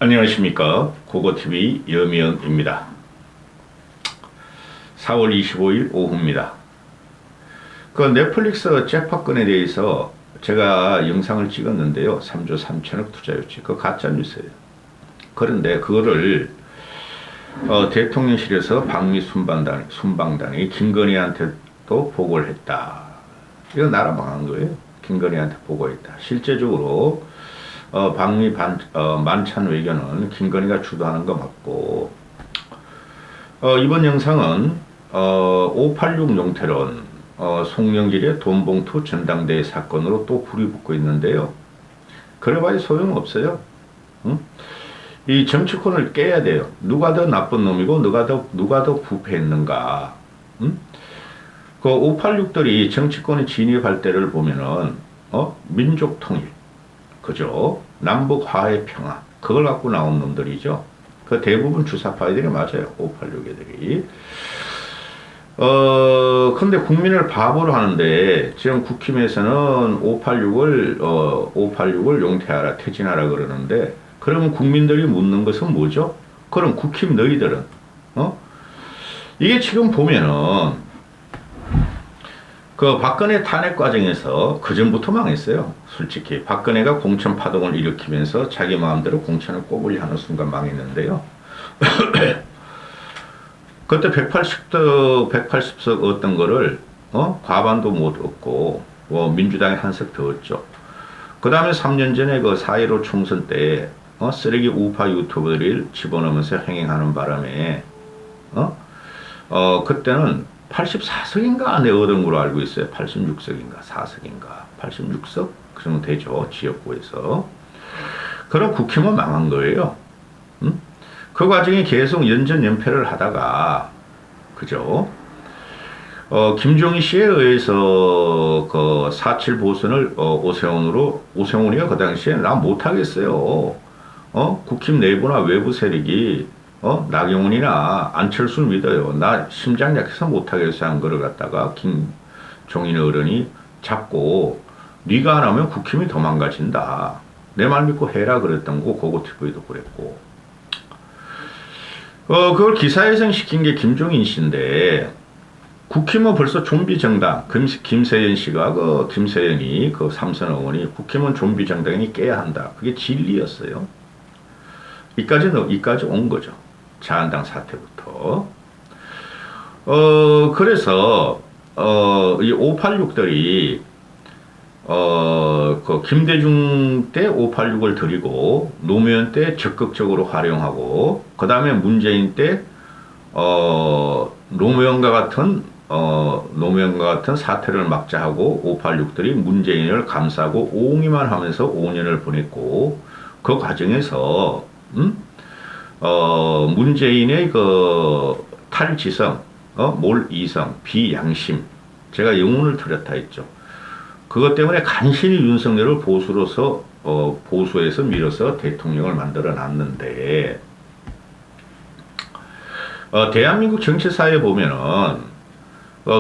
안녕하십니까. 고고TV 여미연입니다. 4월 25일 오후입니다. 그 넷플릭스 잭팟건에 대해서 제가 영상을 찍었는데요. 3조 3천억 투자유치. 그거 가짜뉴스예요. 그런데 그거를 대통령실에서 방미 순방단이 김건희한테도 보고를 했다. 이거 나라 망한 거예요. 김건희한테 보고했다. 실제적으로 방미 만찬 외교는 김건희가 주도하는 거 맞고, 이번 영상은 586 용태론 송영길의 돈봉투 전당대회 사건으로 또 불이 붙고 있는데요. 그래봐야 소용없어요. 응? 이 정치권을 깨야 돼요. 누가 더 나쁜 놈이고 누가 더 부패했는가. 응? 그 586들이 정치권에 진입할 때를 보면은 민족 통일, 그죠? 남북 화해 평화, 그걸 갖고 나온 놈들이죠. 그 대부분 주사파이들이 맞아요. 586 애들이. 근데 국민을 바보로 하는데, 지금 국힘에서는 586을 용퇴하라, 퇴진하라 그러는데, 그러면 국민들이 묻는 것은 뭐죠? 그럼 국힘 너희들은, 이게 지금 보면은, 그 박근혜 탄핵 과정에서 그전부터 망했어요. 솔직히 박근혜가 공천 파동을 일으키면서 자기 마음대로 공천을 꼽으려 하는 순간 망했는데요. 그때 180석 얻던 거를 과반도 못 얻고 민주당이 한 석 더 얻죠. 그 다음에 3년 전에 그 4.15 총선 때 쓰레기 우파 유튜버들을 집어넣으면서 행행하는 바람에 그때는 84석인가 안에 얻은 걸로 알고 있어요. 86석인가 4석인가 86석? 그 정도 되죠. 지역구에서. 그럼 국힘은 망한 거예요. 응? 그 과정에 계속 연전연패를 하다가, 그죠? 김종인 씨에 의해서 그 4.7 보선을 오세훈이가 그 당시에 나 못하겠어요. 국힘 내부나 외부 세력이 나경원이나 안철수를 믿어요. 나 심장 약해서 못하겠어 한 거를 갖다가 김종인 어른이 잡고, 네가 안 하면 국힘이 더 망가진다. 내 말 믿고 해라 그랬던 거, 고고TV도 그랬고. 그걸 기사회생 시킨 게 김종인 씨인데, 국힘은 벌써 좀비 정당, 김세연 씨가 김세연이 삼선 의원이 국힘은 좀비 정당이 깨야 한다. 그게 진리였어요. 이까지 온 거죠. 자한당 사태부터. 그래서, 이 586들이, 그 김대중 때 586을 들이고, 노무현 때 적극적으로 활용하고, 그 다음에 문재인 때, 노무현과 같은 사태를 막자 하고, 586들이 문재인을 감싸고 옹이만 하면서 5년을 보냈고, 그 과정에서, 문재인의 그 탈지성, 몰이성, 비양심, 제가 영혼을 들였다 했죠. 그것 때문에 간신히 윤석열을 보수에서 밀어서 대통령을 만들어 놨는데, 대한민국 정치사에 보면은,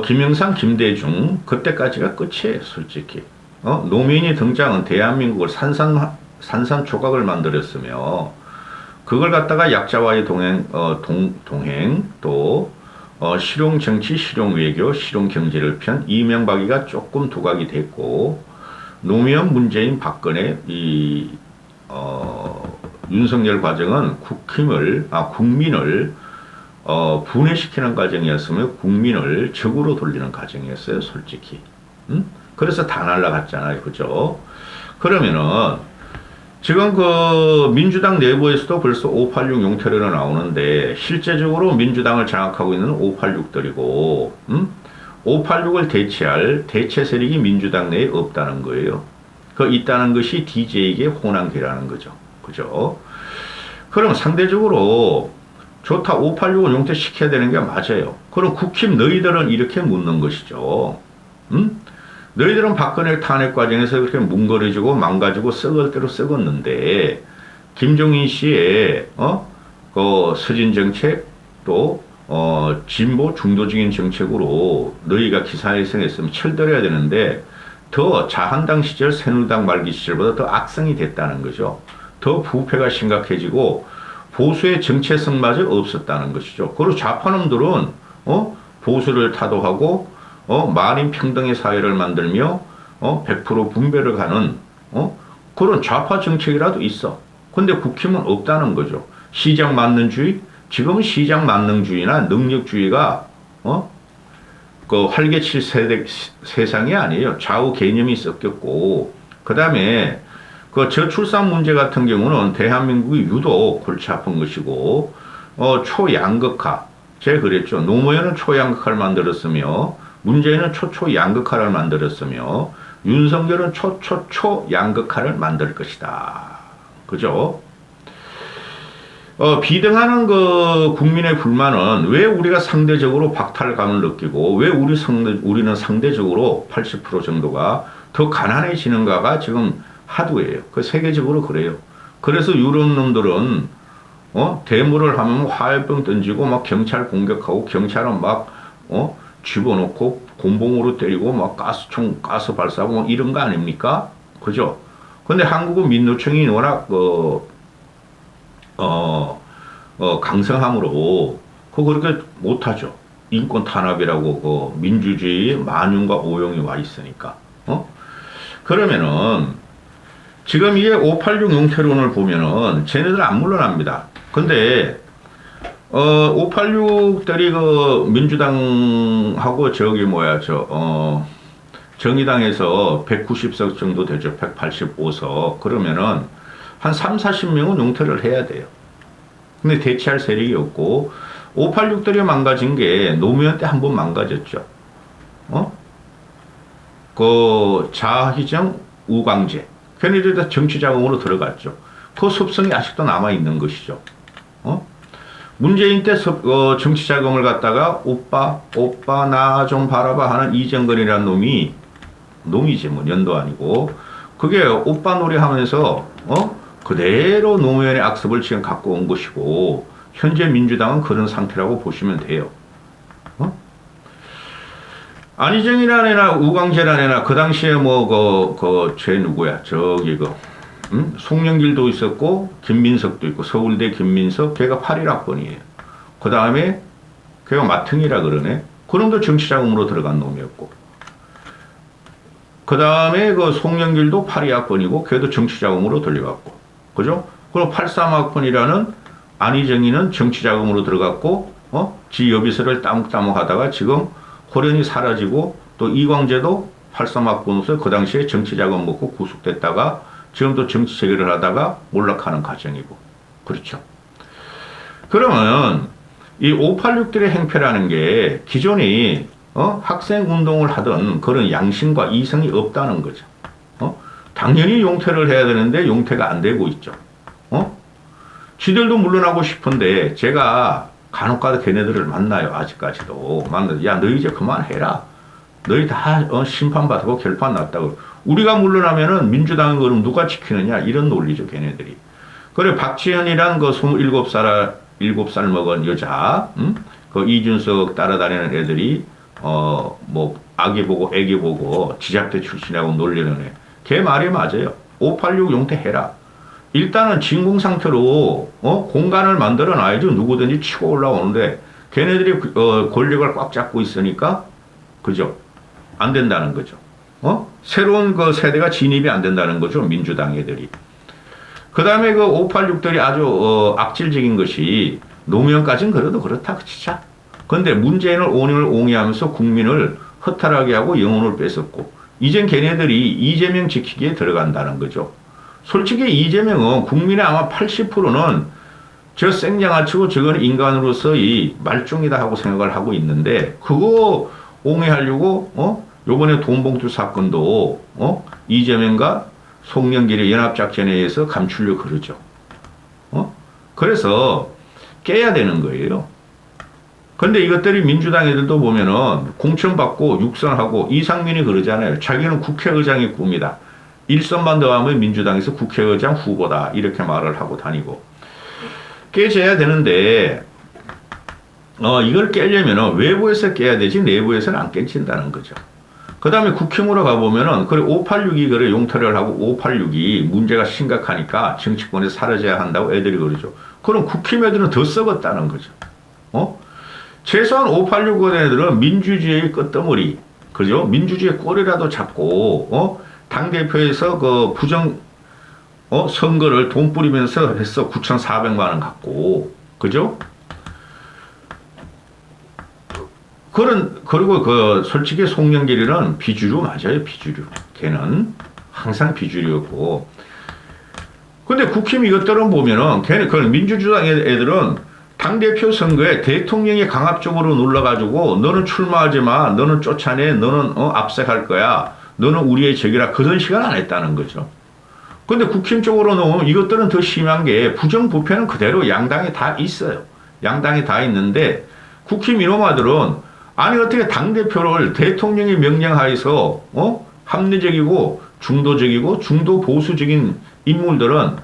김영삼, 김대중, 그때까지가 끝이에요, 솔직히. 노무현이 등장은 대한민국을 산산조각을 만들었으며, 그걸 갖다가 약자와의 동행, 또, 실용정치, 실용외교, 실용경제를 편 이명박이가 조금 두각이 됐고, 노무현, 문재인, 박근혜, 윤석열 과정은 국민을, 분해시키는 과정이었으며, 국민을 적으로 돌리는 과정이었어요, 솔직히. 그래서 다 날라갔잖아요, 그죠? 그러면은, 지금 민주당 내부에서도 벌써 586 용태론이 나오는데, 실제적으로 민주당을 장악하고 있는 586들이고, 586을 대체할 대체 세력이 민주당 내에 없다는 거예요. 있다는 것이 DJ에게 호남계라는 거죠. 그죠? 그럼 상대적으로 좋다, 586을 용퇴시켜야 되는 게 맞아요. 그럼 국힘 너희들은 이렇게 묻는 것이죠. 너희들은 박근혜 탄핵 과정에서 그렇게 뭉거려지고 망가지고 썩을 대로 썩었는데, 김종인 씨의 서진 정책, 또 진보 중도적인 정책으로 너희가 기사회생했으면 철들어야 되는데, 더 자한당 시절 새누리당 말기 시절보다 더 악성이 됐다는 거죠. 더 부패가 심각해지고 보수의 정체성마저 없었다는 것이죠. 그리고 좌파놈들은 보수를 타도하고 만인 평등의 사회를 만들며 100% 분배를 가는 그런 좌파 정책이라도 있어. 근데 국힘은 없다는 거죠. 시장 만능주의? 지금은 시장 만능주의나 능력주의가 그 활개칠 세상이 아니에요. 좌우 개념이 섞였고, 그 다음에 그 저출산 문제 같은 경우는 대한민국이 유독 골치 아픈 것이고, 초양극화. 제가 그랬죠. 노무현은 초양극화를 만들었으며, 문재인은 초초양극화를 만들었으며, 윤석열은 초초초양극화를 만들 것이다. 그죠? 비등하는 그 국민의 불만은 왜 우리가 상대적으로 박탈감을 느끼고 왜 우리는 상대적으로 80% 정도가 더 가난해지는가가 지금 화두예요. 그 세계적으로 그래요. 그래서 유럽 놈들은 데모를 하면 화염병 던지고 막 경찰 공격하고 경찰은 막 집어넣고 곤봉으로 때리고 막 가스 발사하고 뭐 이런 거 아닙니까? 그죠? 근데 한국은 민노총이 워낙 강성함으로 그렇게 못하죠. 인권 탄압이라고 민주주의 만용과 오용이 와 있으니까. 그러면은 지금 이게 586 용태론을 보면은 쟤네들 안 물러납니다. 근데 586들이 그 민주당하고 저기 정의당에서 190석 정도 되죠. 185석. 그러면은 한 3, 40명은 용퇴를 해야 돼요. 근데 대체할 세력이 없고 586들이 망가진 게 노무현 때 한 번 망가졌죠. 그 자희정 우광재 걔네들이 다 정치자금으로 들어갔죠. 그 습성이 아직도 남아있는 것이죠. 문재인 때 정치자금을 갖다가 오빠 나 좀 바라봐 하는 이정근이라는 놈이지 뭐 년도 아니고 그게 오빠 놀이 하면서 그대로 노무현의 악습을 지금 갖고 온 것이고 현재 민주당은 그런 상태라고 보시면 돼요. 안희정이라는 애나 우광재라는 애나 그 당시에 쟤 누구야 송영길도 있었고 김민석도 있고 서울대 김민석 걔가 81학번이에요. 그 다음에 걔가 마탱이라 그러네. 그놈도 정치자금으로 들어간 놈이었고 그 다음에 그 송영길도 82학번이고 걔도 정치자금으로 들려갔고 그죠? 그리고 83학번이라는 안희정이는 정치자금으로 들어갔고 지 여비서를 따먹따먹 하다가 지금 호련이 사라지고 또 이광재도 83학번으로서 그 당시에 정치자금 먹고 구속됐다가 지금도 정치 재개를 하다가 몰락하는 과정이고 그렇죠. 그러면 이 586들의 행패라는 게 기존이 학생 운동을 하던 그런 양심과 이성이 없다는 거죠. 당연히 용퇴를 해야 되는데 용퇴가 안 되고 있죠. 지들도 물러나고 싶은데 제가 간혹가다 걔네들을 만나요. 아직까지도 만나서 야 너 이제 그만해라. 너희 다 심판받고 결판 났다고. 우리가 물러나면은 민주당은 그럼 누가 지키느냐 이런 논리죠 걔네들이. 그래 박지현이란 그 7살 먹은 여자 그 이준석 따라다니는 애들이 아기 보고 애기 보고 지잡대 출신이라고 놀리는 애. 걔 말이 맞아요. 586 용퇴해라. 일단은 진공 상태로 공간을 만들어 놔야죠. 누구든지 치고 올라오는데 걔네들이 권력을 꽉 잡고 있으니까 그죠? 안 된다는 거죠. 새로운 그 세대가 진입이 안 된다는 거죠. 민주당 애들이. 그 다음에 그 586들이 아주 악질적인 것이 노무현까지는 그래도 그렇다 치자. 근데 문재인을 온인을 옹이하면서 국민을 허탈하게 하고 영혼을 뺏었고 이젠 걔네들이 이재명 지키기에 들어간다는 거죠. 솔직히 이재명은 국민의 아마 80%는 저 생장아치고 저거는 인간으로서의 말종이다 하고 생각을 하고 있는데 그거 옹호하려고 요번에 돈봉투 사건도 이재명과 송영길의 연합작전에 의해서 감추려고 그러죠. 그래서 깨야 되는 거예요. 근데 이것들이 민주당 애들도 보면은 공천받고 육선하고 이상민이 그러잖아요. 자기는 국회의장이 꿈이다. 1선만 더하면 민주당에서 국회의장 후보다. 이렇게 말을 하고 다니고. 깨져야 되는데 이걸 깨려면 외부에서 깨야 되지 내부에서는 안 깨진다는 거죠. 그 다음에 국힘으로 가보면은, 그래, 586이 그래, 용퇴를 하고 586이 문제가 심각하니까 정치권에서 사라져야 한다고 애들이 그러죠. 그럼 국힘 애들은 더 썩었다는 거죠. 최소한 586원 애들은 민주주의의 끝덩어리, 그죠? 민주주의의 꼬리라도 잡고, 당대표에서 그 선거를 돈 뿌리면서 했어. 9,400만 원 갖고. 그죠? 그리고 솔직히 송영길이는 비주류 맞아요, 비주류. 걔는 항상 비주류였고. 근데 국힘 이것들은 보면은, 그 민주주당 애들은 당대표 선거에 대통령이 강압적으로 눌러가지고, 너는 출마하지 마, 너는 쫓아내, 너는, 압색할 거야, 너는 우리의 적이라, 그런 시간 안 했다는 거죠. 근데 국힘 쪽으로 놓으면 이것들은 더 심한 게, 부정부패는 그대로 양당에 다 있어요. 양당에 다 있는데, 국힘 이놈아들은 아니 어떻게 당대표를 대통령이 명령하에서 합리적이고 중도적이고 중도 보수적인 인물들은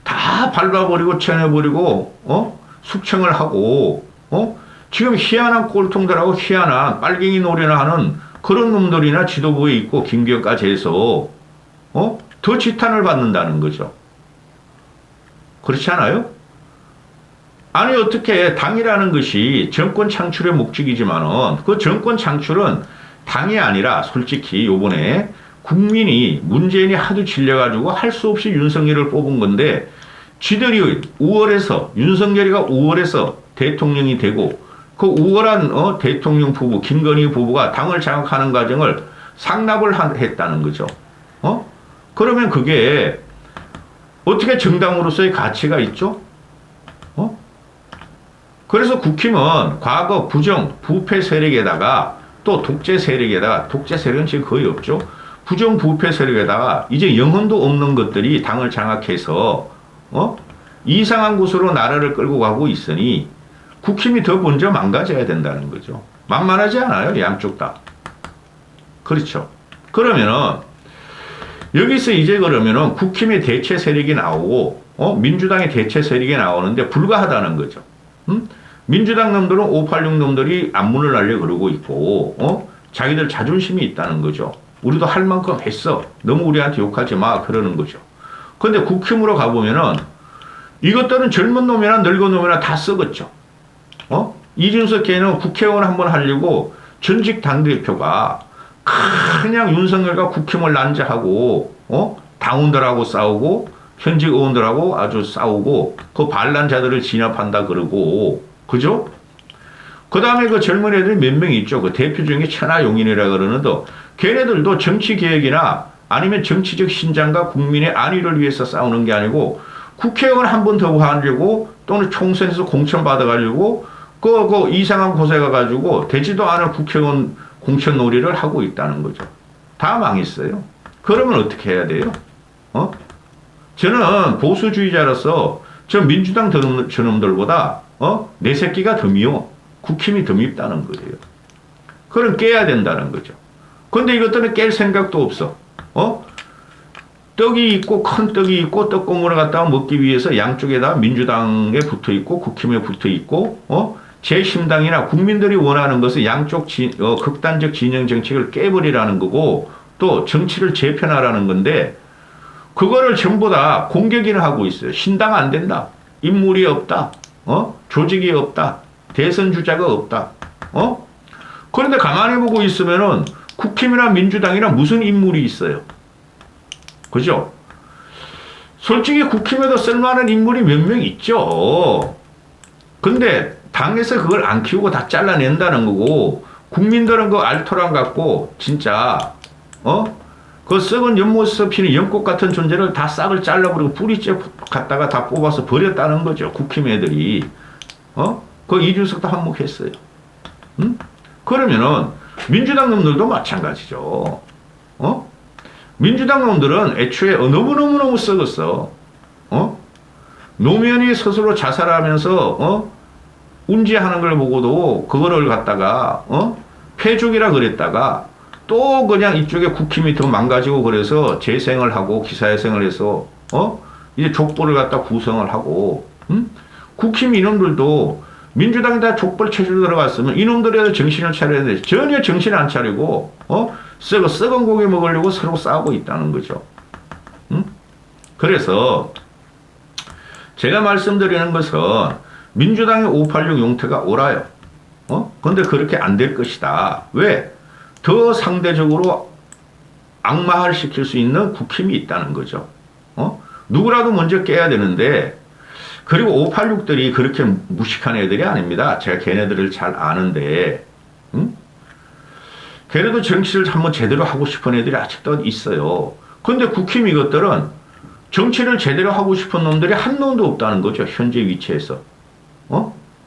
다 밟아버리고 쳐내버리고 숙청을 하고 지금 희한한 꼴통들하고 희한한 빨갱이 놀이나 하는 그런 놈들이나 지도부에 있고 김기현까지 해서 더 지탄을 받는다는 거죠. 그렇지 않아요? 아니 어떻게 당이라는 것이 정권 창출의 목적이지만은 그 정권 창출은 당이 아니라 솔직히 요번에 국민이 문재인이 하도 질려가지고 할 수 없이 윤석열을 뽑은 건데 지들이 우월해서 윤석열이가 우월해서 대통령이 되고 그 우월한 대통령 부부 김건희 부부가 당을 장악하는 과정을 상납을 했다는 거죠. 그러면 그게 어떻게 정당으로서의 가치가 있죠? 그래서 국힘은 과거 부패 세력에다가 또 독재 세력에다가, 독재 세력은 지금 거의 없죠. 부패 세력에다가 이제 영혼도 없는 것들이 당을 장악해서, 이상한 곳으로 나라를 끌고 가고 있으니 국힘이 더 먼저 망가져야 된다는 거죠. 만만하지 않아요, 양쪽 다. 그렇죠. 그러면은, 여기서 이제 그러면은 국힘의 대체 세력이 나오고, 민주당의 대체 세력이 나오는데 불가하다는 거죠. 민주당 놈들은 586 놈들이 안문을 날려 그러고 있고, 자기들 자존심이 있다는 거죠. 우리도 할 만큼 했어. 너무 우리한테 욕하지 마. 그러는 거죠. 근데 국힘으로 가보면은, 이것들은 젊은 놈이나 늙은 놈이나 다 썩었죠. 이준석 걔는 국회의원 한번 하려고 전직 당대표가 그냥 윤석열과 국힘을 난자하고, 당원들하고 싸우고, 현직 의원들하고 아주 싸우고 그 반란자들을 진압한다 그러고 그죠? 그 다음에 그 젊은 애들이 몇 명 있죠. 그 대표 중에 천하용인이라 그러는데 걔네들도 정치 개혁이나 아니면 정치적 신장과 국민의 안위를 위해서 싸우는 게 아니고 국회의원 한 번 더 하려고 또는 총선에서 공천 받아가지고 그 이상한 곳에 가가지고 되지도 않은 국회의원 공천 놀이를 하고 있다는 거죠. 다 망했어요. 그러면 어떻게 해야 돼요? 저는 보수주의자로서 저 민주당 저놈들보다 내 새끼가 더 미워. 국힘이 더 밉다는 거예요. 그럼 깨야 된다는 거죠. 근데 이것들은 깰 생각도 없어. 떡이 있고 큰 떡이 있고 떡고물을 갖다가 먹기 위해서 양쪽에다 민주당에 붙어 있고 국힘에 붙어 있고 제10당이나 국민들이 원하는 것은 양쪽 극단적 진영 정책을 깨버리라는 거고 또 정치를 재편하라는 건데 그거를 전부 다 공격이나 하고 있어요. 신당 안 된다. 인물이 없다. 조직이 없다. 대선 주자가 없다. 그런데 가만히 보고 있으면은 국힘이나 민주당이나 무슨 인물이 있어요. 그죠? 솔직히 국힘에도 쓸만한 인물이 몇 명 있죠. 근데 당에서 그걸 안 키우고 다 잘라낸다는 거고 국민들은 그 알토란 갖고 진짜 그 썩은 연못에서 피는 연꽃 같은 존재를 다 싹을 잘라버리고 뿌리째 갖다가 다 뽑아서 버렸다는 거죠. 국힘 애들이. 그 이준석도 한몫했어요. 그러면은 민주당 놈들도 마찬가지죠. 민주당 놈들은 애초에 너무너무너무 썩었어. 노무현이 스스로 자살하면서 운지하는 걸 보고도 그거를 갖다가 패죽이라 그랬다가 또 그냥 이쪽에 국힘이 더 망가지고 그래서 재생을 하고 기사회생을 해서 이제 족보를 갖다 구성을 하고 국힘 이놈들도 민주당이 다 족벌 체제로 들어갔으면 이놈들에도 정신을 차려야 되는데 전혀 정신 안 차리고 썩은 고기 먹으려고 서로 싸우고 있다는 거죠. 응? 그래서 제가 말씀드리는 것은 민주당의 586 용태가 옳아요. 근데 그렇게 안 될 것이다. 왜? 더 상대적으로 악마화를 시킬 수 있는 국힘이 있다는 거죠. 누구라도 먼저 깨야 되는데, 그리고 586들이 그렇게 무식한 애들이 아닙니다. 제가 걔네들을 잘 아는데, 걔네도 정치를 한번 제대로 하고 싶은 애들이 아직도 있어요. 근데 국힘 이것들은 정치를 제대로 하고 싶은 놈들이 한 놈도 없다는 거죠. 현재 위치에서.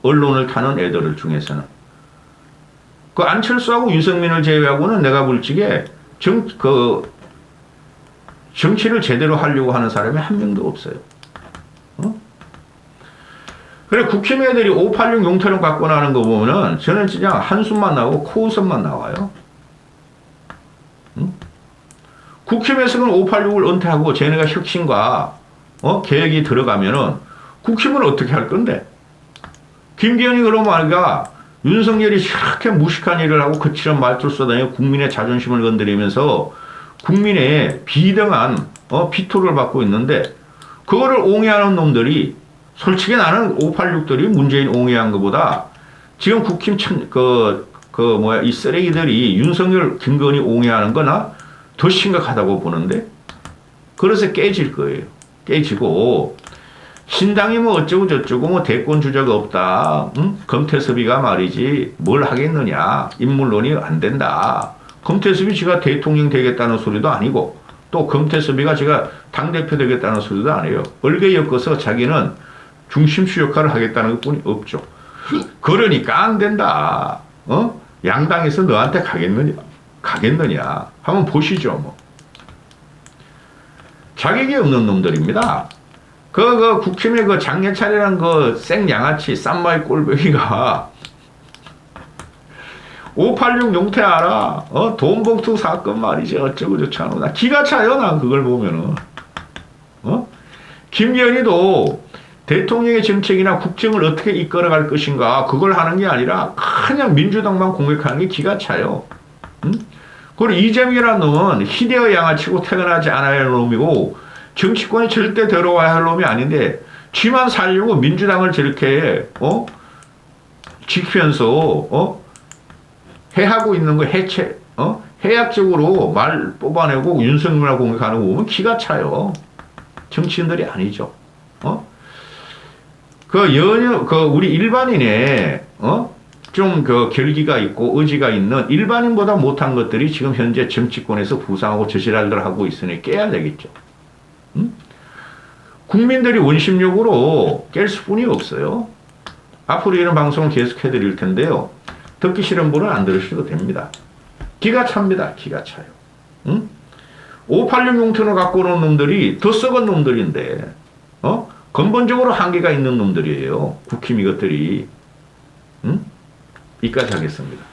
언론을 타는 애들 중에서는. 그 안철수하고 유승민을 제외하고는 내가 볼 적에 정치를 제대로 하려고 하는 사람이 한 명도 없어요. 그래, 국힘 애들이 586 용태론 갖고 나는 거 보면은 저는 진짜 한숨만 나오고 코웃음만 나와요. 국힘에서는 586을 은퇴하고 쟤네가 혁신과 계획이 들어가면은 국힘은 어떻게 할 건데? 김기현이 그러면 말이야, 윤석열이 이렇게 무식한 일을 하고 거칠은 말투를 쏟아내고 국민의 자존심을 건드리면서 국민의 비등한 비토를 받고 있는데, 그거를 옹호하는 놈들이, 솔직히 나는 586들이 문재인 옹호한 것보다 지금 국힘 이 쓰레기들이 윤석열, 김건희 옹호하는 거나 더 심각하다고 보는데, 그래서 깨질 거예요. 깨지고, 신당이 뭐 어쩌고 저쩌고 뭐 대권 주자가 없다. 금태섭이가 말이지 뭘 하겠느냐. 인물론이 안 된다. 금태섭이 지가 대통령 되겠다는 소리도 아니고, 또 금태섭이가 지가 당대표 되겠다는 소리도 아니에요. 얼개 엮어서 자기는 중심수 역할을 하겠다는 것뿐이 없죠. 그러니까 안 된다. 양당에서 너한테 가겠느냐. 한번 보시죠, 뭐. 자격이 없는 놈들입니다. 국힘의 장례차례란 생양아치, 쌈마이 꼴뱅이가 586 용태 알아? 돈봉투 사건 말이지. 어쩌고 저쩌고. 나 기가 차요, 난 그걸 보면은. 김기현이도 대통령의 정책이나 국정을 어떻게 이끌어갈 것인가, 그걸 하는 게 아니라 그냥 민주당만 공격하는 게 기가 차요. 그리고 이재명이라는 놈은 희대의 양아치고 퇴근하지 않아야 할 놈이고, 정치권에 절대 들어와야 할 놈이 아닌데, 쥐만 살려고 민주당을 저렇게, 지키면서, 해하고 있는 거 해약적으로 말 뽑아내고 윤석열을 공격하는 거 보면 기가 차요. 정치인들이 아니죠. 우리 일반인의, 좀 결기가 있고 의지가 있는 일반인보다 못한 것들이 지금 현재 정치권에서 부상하고 저지랄들 하고 있으니 깨야 되겠죠. 국민들이 원심력으로 깰 수뿐이 없어요. 앞으로 이런 방송을 계속 해드릴 텐데요. 듣기 싫은 분은 안 들으셔도 됩니다. 기가 찹니다. 기가 차요. 586 용태를 갖고 오는 놈들이 더 썩은 놈들인데, 근본적으로 한계가 있는 놈들이에요. 국힘 이것들이. 이까지 하겠습니다.